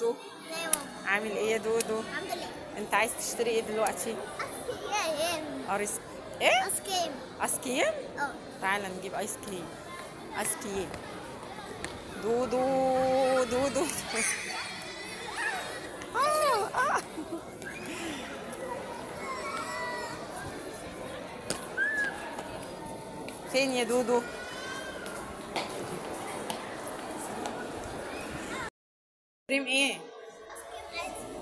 دودو. عامل ايه يا دودو؟ الحمد لله. انت عايز تشتري ايه دلوقتي؟ ايس ايه؟ ايس كريم. ايس كريم؟ اه. تعالى نجيب ايس كريم. ايس كريم. دودو دودو. آه. فين يا دودو؟ كريم ايه؟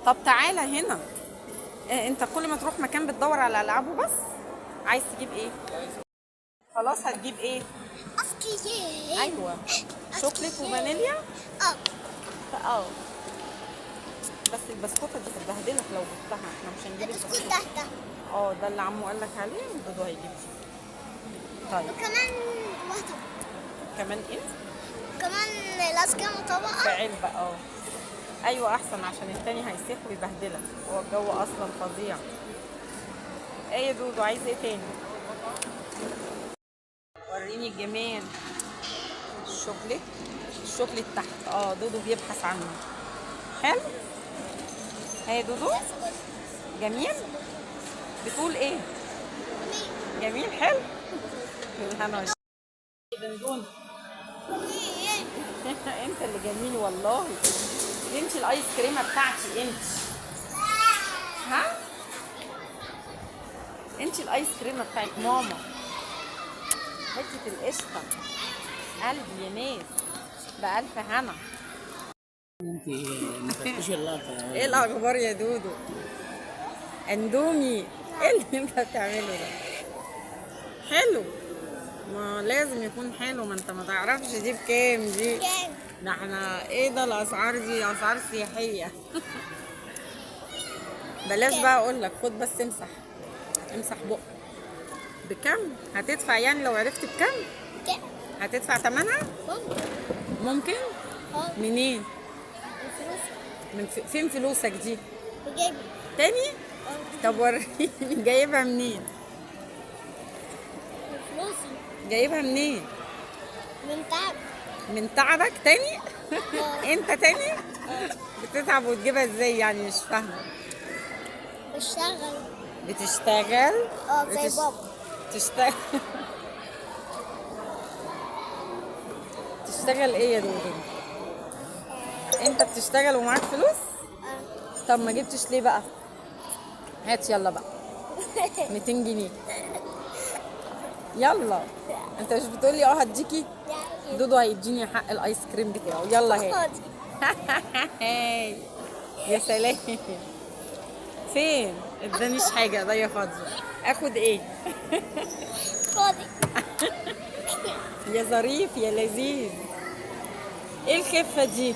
طب تعالى هنا. إيه انت كل ما تروح مكان بتدور على العابه بس؟ عايز تجيب ايه؟ خلاص هتجيب ايه؟ ايس كريم. ايوه. شوكليت وفانيليا؟ اه. بس البسكوته دي هتبهدلك لو جبتها، احنا مش هنجيب البسكوت البسكوته. تحت. ده اللي عمو قال لك عليه ودودو هيجيب دي. طيب وكمان واحدة. كمان ايه؟ كمان الايس كريم في طبقة. علبه. ايوه احسن عشان التاني هيسيح ويبهدلك، هو الجو اصلا فظيع. ايه يا دودو عايز ايه تاني؟ وريني الجمال. الشوكليت تحت. دودو بيبحث عنه. حلو. يا دودو جميل. بتقول ايه؟ جميل حلو. بالهنا بندون. انت اللي جميل والله. انت الايس كريمه بتاعتي انت. ها؟ انت الايس كريمه بتاعت ماما. حته القشطه. قلبي يا ناس. بألف هنا. انت مفتش اللقطه. ايه الاخبار يا دودو؟ اندومي. ايه اللي انت بتعمله ده؟ حلو. ما لازم يكون حلو، ما انت ما تعرفش دي بكام دي. كام؟ ده احنا ايه ده؟ الاسعار دي اسعار سياحيه. بلاش بقى اقول لك، خد بس امسح بقك. بكم هتدفع يعني لو عرفت بكم؟ كام؟ هتدفع ثمنها؟ ممكن. اه. منين؟ الفلوس. فين فلوسك دي بجيب. تاني؟ طب وريني. جايبها منين؟ فلوسي. جايبها منين؟ من تعب. من تعبك تاني؟ انت تاني؟ بتتعب وتجيبها ازاي يعني؟ مش فاهمه. بشتغل. بتشتغل؟ زي بابا. تشتغل. تشتغل ايه يا دودو؟ انت بتشتغل ومعاك فلوس؟ طب ما جبتش ليه بقى؟ هات يلا بقى. 200 جنيه. يلا. انت مش بتقولي هديكي؟ دودو هيديني حق الايس كريم بتاعه. يلا هات. يا سلام. فين؟ ادانيش حاجه، ده يا فاضيه. اخد ايه؟ فاضي. يا ظريف يا لذيذ. ايه الخفه دي؟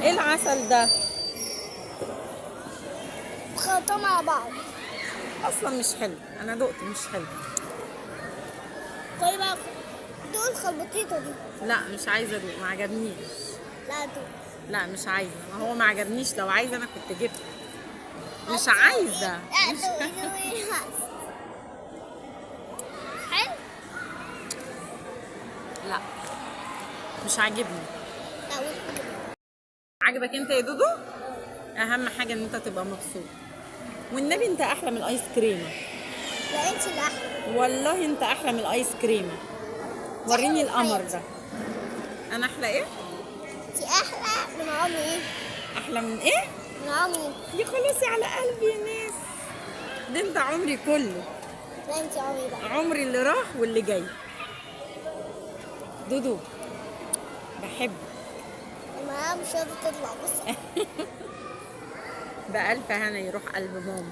ايه العسل ده؟ خلطوا مع بعض. اصلا مش حلو، انا دقت مش حلو. طيب دول خلبطيطة دي. لا مش عايزه ادوق، ما عجبنيش. لا دول. لا مش عايزه، ما هو ما عجبنيش، لو عايزه انا كنت جبت. مش عايزه. حلو. لا مش عاجبني. لا عجبك انت يا دودو؟ اهم حاجه ان انت تبقى مبسوط. والنبي انت احلى من الايس كريمه. لا انت اللي احلى. والله انت احلى من الايس كريمه. وريني القمر ده. انا احلى ايه؟ انت احلى من عمري. احلى من ايه؟ من عمري. يا خلاصي على قلبي يا ناس. ده انت عمري كله. لا انت عمري بقى. عمري اللي راح واللي جاي. دودو بحبك. المهم مش قادرة تطلع. بص. بألف هنا يروح قلب ماما.